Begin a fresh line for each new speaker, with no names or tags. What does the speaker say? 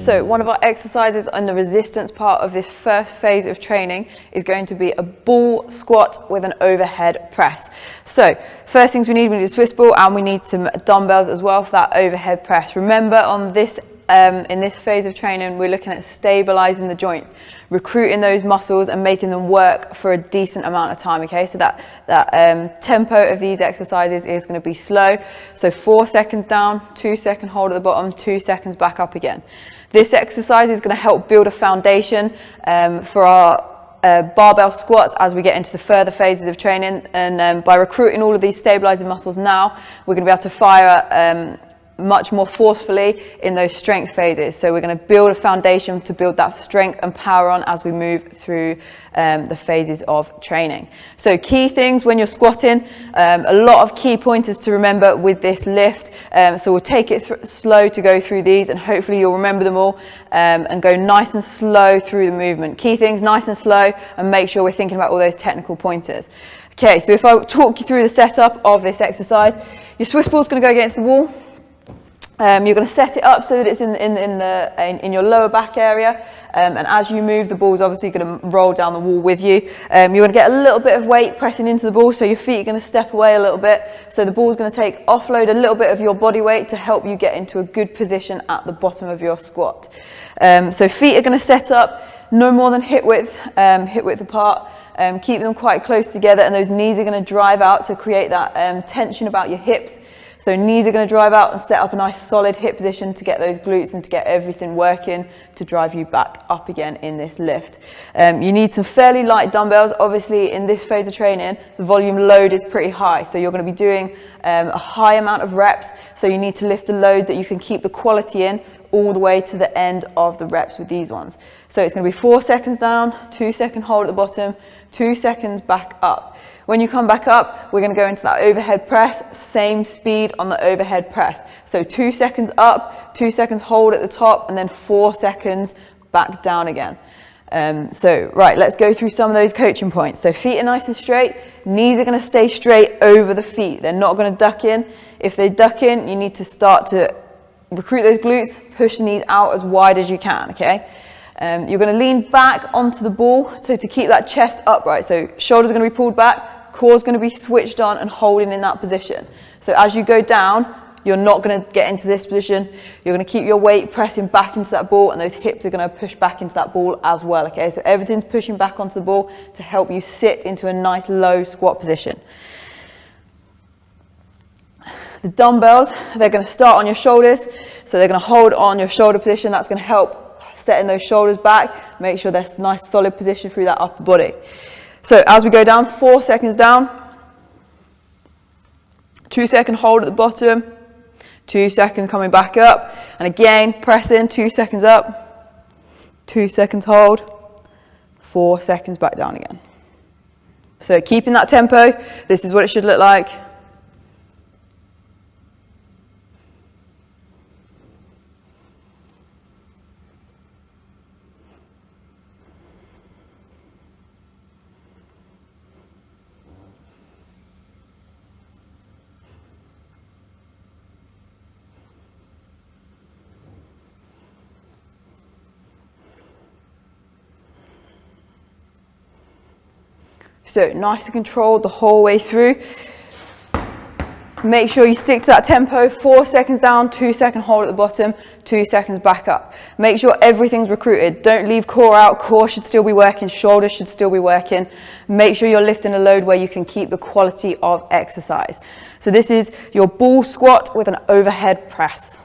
So one of our exercises on the resistance part of this first phase of training is going to be a ball squat with an overhead press. So first things we need a Swiss ball, and we need some dumbbells as well for that overhead press. Remember, on this in this phase of training, we're looking at stabilizing the joints, recruiting those muscles and making them work for a decent amount of time, okay? So that tempo of these exercises is going to be slow. So 4 seconds down, 2 second hold at the bottom, 2 seconds back up again. This exercise is going to help build a foundation for our barbell squats as we get into the further phases of training. And by recruiting all of these stabilizing muscles now, we're going to be able to fire much more forcefully in those strength phases. So we're going to build a foundation to build that strength and power on as we move through the phases of training. So key things when you're squatting, a lot of key pointers to remember with this lift. So we'll take it slow to go through these, and hopefully you'll remember them all, and go nice and slow through the movement. Key things, nice and slow, and make sure we're thinking about all those technical pointers. Okay, so if I talk you through the setup of this exercise, your Swiss ball is going to go against the wall. You're going to set it up so that it's in your lower back area, and as you move, the ball's obviously going to roll down the wall with you. You're going to get a little bit of weight pressing into the ball, so your feet are going to step away a little bit. So the ball's going to offload a little bit of your body weight to help you get into a good position at the bottom of your squat. So feet are going to set up no more than hip width apart. Keep them quite close together, and those knees are going to drive out to create that tension about your hips. So knees are going to drive out and set up a nice solid hip position to get those glutes and to get everything working to drive you back up again in this lift. You need some fairly light dumbbells. Obviously, in this phase of training, the volume load is pretty high. So you're going to be doing a high amount of reps. So you need to lift a load that you can keep the quality in all the way to the end of the reps with these ones. So it's going to be 4 seconds down, 2 second hold at the bottom, 2 seconds back up. When you come back up, we're going to go into that overhead press, same speed on the overhead press. So 2 seconds up, 2 seconds hold at the top, and then 4 seconds back down again. Right, let's go through some of those coaching points. So feet are nice and straight, knees are going to stay straight over the feet. They're not going to duck in. If they duck in, you need to start to recruit those glutes, push the knees out as wide as you can, okay? You're going to lean back onto the ball, so to keep that chest upright. So shoulders are going to be pulled back, core's going to be switched on and holding in that position. So as you go down, you're not going to get into this position. You're going to keep your weight pressing back into that ball, and those hips are going to push back into that ball as well, okay? So everything's pushing back onto the ball to help you sit into a nice low squat position. The dumbbells, they're going to start on your shoulders, so they're going to hold on your shoulder position. That's going to help setting those shoulders back, make sure there's a nice solid position through that upper body. So as we go down, 4 seconds down, 2 second hold at the bottom, 2 seconds coming back up, and again pressing, 2 seconds up, 2 seconds hold, 4 seconds back down again. So keeping that tempo, this is what it should look like. So nice and controlled the whole way through. Make sure you stick to that tempo, 4 seconds down, 2 second hold at the bottom, 2 seconds back up. Make sure everything's recruited. Don't leave core out. Core should still be working, shoulders should still be working. Make sure you're lifting a load where you can keep the quality of exercise. So this is your ball squat with an overhead press.